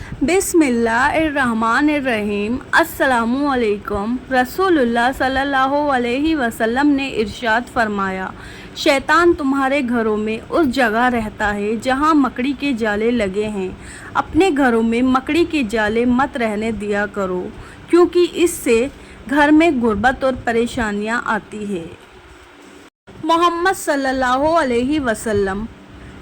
बिस्मिल्लाहिर्रहमानिर्रहीम। अस्सलामुअलैकुम। रसूलुल्लाह सल्लल्लाहु अलैहि वसल्लम ने इरशाद फरमाया, शैतान तुम्हारे घरों में उस जगह रहता है जहाँ मकड़ी के जाले लगे हैं। अपने घरों में मकड़ी के जाले मत रहने दिया करो, क्योंकि इससे घर में गुर्बत और परेशानियाँ आती है। मोहम्मद सल्लल्लाहु अलैहि वसल्लम।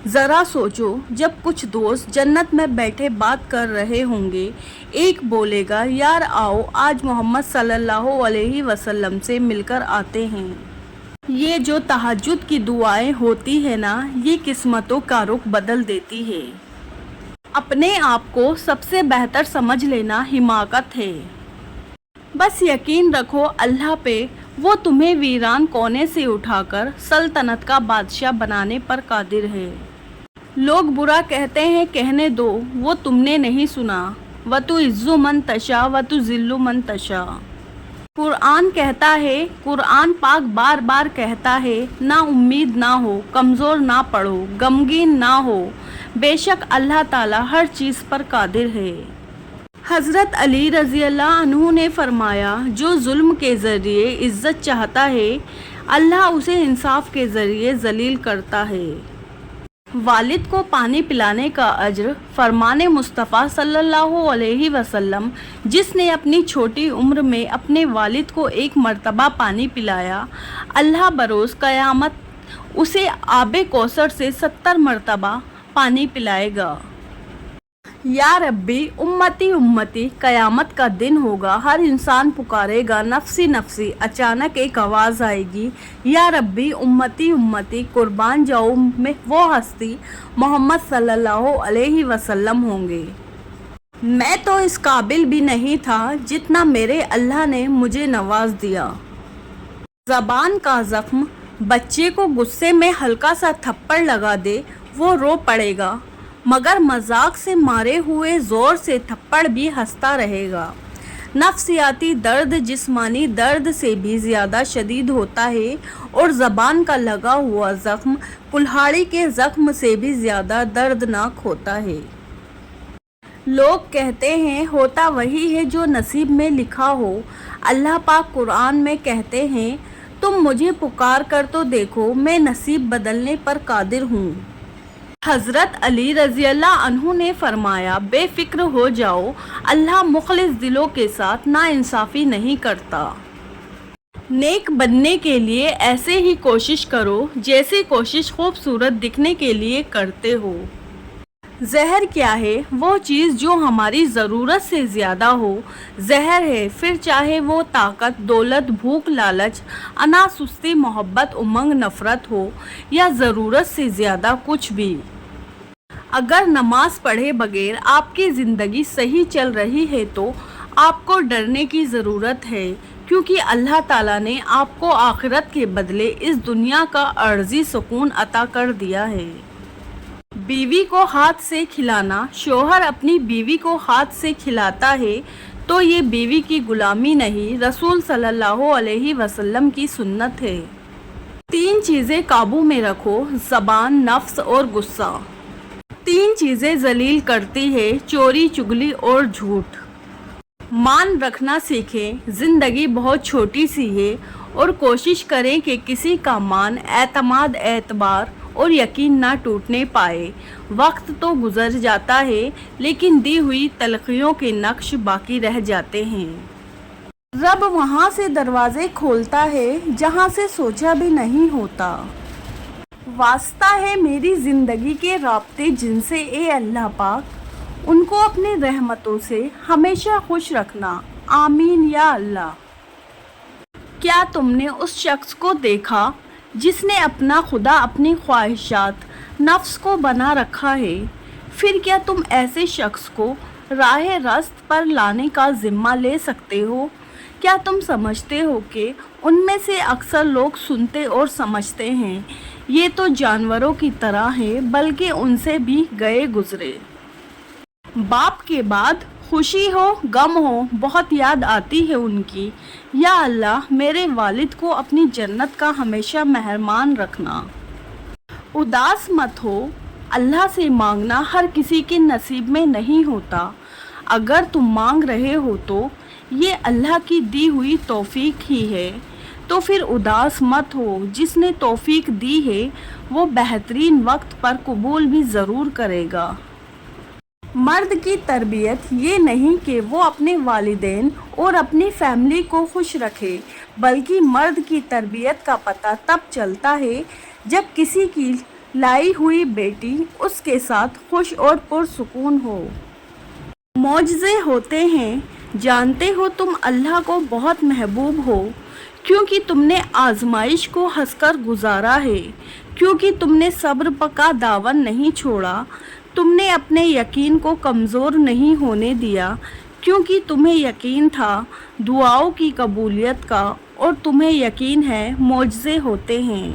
ज़रा सोचो, जब कुछ दोस्त जन्नत में बैठे बात कर रहे होंगे, एक बोलेगा, यार आओ आज मोहम्मद सल्लल्लाहु अलैहि वसल्लम से मिलकर आते हैं। ये जो तहज्जुद की दुआएं होती है ना, ये किस्मतों का रुख बदल देती है। अपने आप को सबसे बेहतर समझ लेना हिमाकत है। बस यकीन रखो अल्लाह पे, वो तुम्हें वीरान कोने से उठाकर सल्तनत का बादशाह बनाने पर कादिर है। लोग बुरा कहते हैं, कहने दो, वो तुमने नहीं सुना। वतु इज्जु मन तशा वतु जिल्लु मन तशा। कुरान कहता है, कुरान पाक बार बार कहता है, ना उम्मीद ना हो, कमज़ोर ना पड़ो, गमगीन ना हो, बेशक अल्लाह ताला हर चीज़ पर कादिर है। हज़रत अली रज़ी अल्लाह अन्हु ने फरमाया, जो जुल्म के ज़रिए इज़्ज़त चाहता है, अल्लाह उसे इंसाफ के ज़रिए ज़लील करता है। वालिद को पानी पिलाने का अज्र फरमाने मुस्तफ़ा सल्लल्लाहु अलैहि वसल्लम, जिसने अपनी छोटी उम्र में अपने वालिद को एक मर्तबा पानी पिलाया, अल्लाह बरोज़ क़यामत उसे आबे कौसर से 70 मर्तबा पानी पिलाएगा। या रब्बी उम्मती उम्मती। क़यामत का दिन होगा, हर इंसान पुकारेगा नफ्सी नफ्सी। अचानक एक आवाज़ आएगी, या रब्बी उम्मती उम्मती। कुर्बान जाऊँ में वो हस्ती मोहम्मद सल्लल्लाहु अलैहि वसल्लम होंगे। मैं तो इस काबिल भी नहीं था जितना मेरे अल्लाह ने मुझे नवाज दिया। ज़बान का ज़ख्म, बच्चे को गुस्से में हल्का सा थप्पड़ लगा दे, वो रो पड़ेगा, मगर मजाक से मारे हुए ज़ोर से थप्पड़ भी हंसता रहेगा। नफ्सियाती दर्द जिस्मानी दर्द से भी ज़्यादा शदीद होता है, और ज़बान का लगा हुआ ज़ख्म कुल्हाड़ी के ज़ख्म से भी ज़्यादा दर्दनाक होता है। लोग कहते हैं, होता वही है जो नसीब में लिखा हो। अल्लाह पाक कुरान में कहते हैं, तुम मुझे पुकार कर तो देखो, मैं नसीब बदलने पर कादिर हूँ। हज़रत अली रज़ी अल्लाह अन्हु ने फरमाया, बेफिक्र हो जाओ, अल्लाह मुखलिस दिलों के साथ नाइंसाफ़ी नहीं करता। नेक बनने के लिए ऐसे ही कोशिश करो जैसे कोशिश खूबसूरत दिखने के लिए करते हो। जहर क्या है? वो चीज़ जो हमारी ज़रूरत से ज़्यादा हो, जहर है। फिर चाहे वो ताकत, दौलत, भूख, लालच, अना, सुस्ती, मोहब्बत, उमंग, नफ़रत हो, या ज़रूरत से ज़्यादा कुछ भी। अगर नमाज पढ़े बगैर आपकी ज़िंदगी सही चल रही है तो आपको डरने की ज़रूरत है, क्योंकि अल्लाह ताला ने आपको आखिरत के बदले इस दुनिया का अर्ज़ी सुकून अता कर दिया है। बीवी को हाथ से खिलाना, शोहर अपनी बीवी को हाथ से खिलाता है तो ये बीवी की गुलामी नहीं, रसूल सल्लल्लाहु अलैहि वसल्लम की सुन्नत है। 3 चीज़ें काबू में रखो, ज़बान, नफ्स और गुस्सा। 3 चीज़ें जलील करती है, चोरी, चुगली और झूठ। मान रखना सीखें, ज़िंदगी बहुत छोटी सी है, और कोशिश करें कि किसी का मान, एतमाद, एतबार और यकीन ना टूटने पाए। वक्त तो गुज़र जाता है, लेकिन दी हुई तलखियों के नक्श बाकी रह जाते हैं। रब वहाँ से दरवाज़े खोलता है जहाँ से सोचा भी नहीं होता। वास्ता है मेरी ज़िंदगी के राब्ते जिनसे, ए अल्लाह पाक, उनको अपनी रहमतों से हमेशा खुश रखना। आमीन या अल्लाह। क्या तुमने उस शख्स को देखा जिसने अपना खुदा अपनी ख्वाहिशात, नफ्स को बना रखा है? फिर क्या तुम ऐसे शख्स को राह रास्त पर लाने का ज़िम्मा ले सकते हो? क्या तुम समझते हो कि उनमें से अक्सर लोग सुनते और समझते हैं, ये तो जानवरों की तरह है, बल्कि उनसे भी गए गुजरे। बाप के बाद खुशी हो, गम हो, बहुत याद आती है उनकी। या अल्लाह, मेरे वालिद को अपनी जन्नत का हमेशा मेहमान रखना। उदास मत हो, اللہ سے مانگنا ہر کسی کے نصیب میں نہیں ہوتا۔ اگر تم مانگ رہے ہو تو یہ اللہ کی دی ہوئی توفیق ہی ہے، تو پھر اداس مت ہو۔ جس نے توفیق دی ہے وہ بہترین وقت پر قبول بھی ضرور کرے گا۔ مرد کی تربیت یہ نہیں کہ وہ اپنے والدین اور اپنی فیملی کو خوش رکھے، بلکہ مرد کی تربیت کا پتہ تب چلتا ہے جب کسی کی لائی ہوئی بیٹی اس کے ساتھ خوش اور پرسکون ہو۔ معجزے ہوتے ہیں، جانتے ہو تم اللہ کو بہت محبوب ہو کیونکہ تم نے آزمائش کو ہنس کر گزارا ہے، کیونکہ تم نے صبر کا دامن نہیں چھوڑا، تم نے اپنے یقین کو کمزور نہیں ہونے دیا، کیونکہ تمہیں یقین تھا دعاؤں کی قبولیت کا، اور تمہیں یقین ہے معجزے ہوتے ہیں۔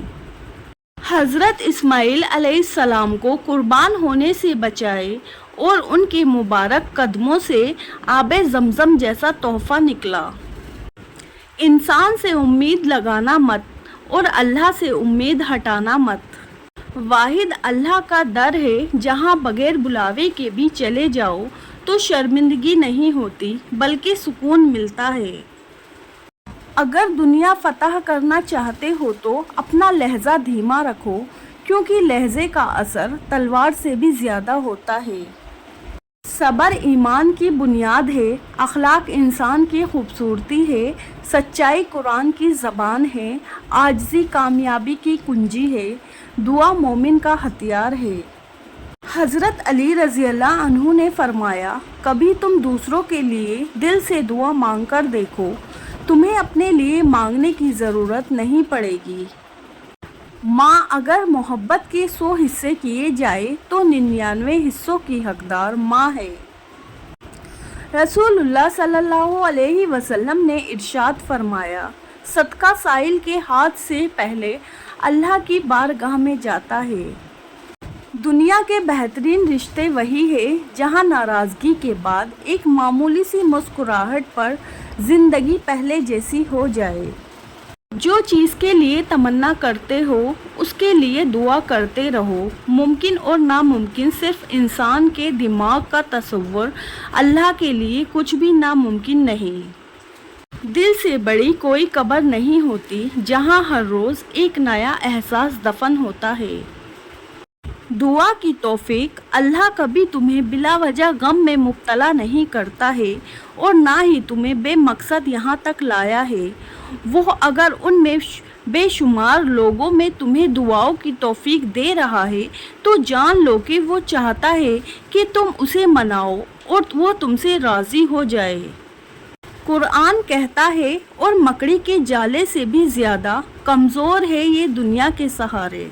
حضرت اسماعیل علیہ السلام کو قربان ہونے سے بچائے اور ان کے مبارک قدموں سے آب زمزم جیسا تحفہ نکلا۔ انسان سے امید لگانا مت اور اللہ سے امید ہٹانا مت۔ واحد اللہ کا در ہے، جہاں بغیر بلاوے کے بھی چلے جاؤ تو شرمندگی نہیں ہوتی بلکہ سکون ملتا ہے۔ اگر دنیا فتح کرنا چاہتے ہو تو اپنا لہجہ دھیما رکھو، کیونکہ لہجے کا اثر تلوار سے بھی زیادہ ہوتا ہے۔ صبر ایمان کی بنیاد ہے، اخلاق انسان کی خوبصورتی ہے، سچائی قرآن کی زبان ہے، عاجزی کامیابی کی کنجی ہے، دعا مومن کا ہتھیار ہے۔ حضرت علی رضی اللہ عنہ نے فرمایا، کبھی تم دوسروں کے لیے دل سے دعا مانگ کر دیکھو، تمہیں اپنے لیے مانگنے کی ضرورت نہیں پڑے گی۔ ماں اگر محبت کے 100 حصے کیے جائے تو 99 حصوں کی حقدار ماں ہے۔ رسول اللہ صلی اللہ علیہ وسلم نے ارشاد فرمایا، صدقہ سائل کے ہاتھ سے پہلے اللہ کی بارگاہ میں جاتا ہے۔ دنیا کے بہترین رشتے وہی ہے جہاں ناراضگی کے بعد ایک معمولی سی مسکراہٹ پر زندگی پہلے جیسی ہو جائے۔ جو چیز کے لیے تمنا کرتے ہو اس کے لیے دعا کرتے رہو۔ ممکن اور ناممکن صرف انسان کے دماغ کا تصور، اللہ کے لیے کچھ بھی ناممکن نہیں۔ دل سے بڑی کوئی قبر نہیں ہوتی جہاں ہر روز ایک نیا احساس دفن ہوتا ہے۔ دعا کی توفیق، اللہ کبھی تمہیں بلا وجہ غم میں مبتلا نہیں کرتا ہے اور نہ ہی تمہیں بے مقصد یہاں تک لایا ہے۔ وہ اگر ان میں بے شمار لوگوں میں تمہیں دعاؤں کی توفیق دے رہا ہے تو جان لو کہ وہ چاہتا ہے کہ تم اسے مناؤ اور وہ تم سے راضی ہو جائے۔ قرآن کہتا ہے، اور مکڑی کے جالے سے بھی زیادہ کمزور ہے یہ دنیا کے سہارے۔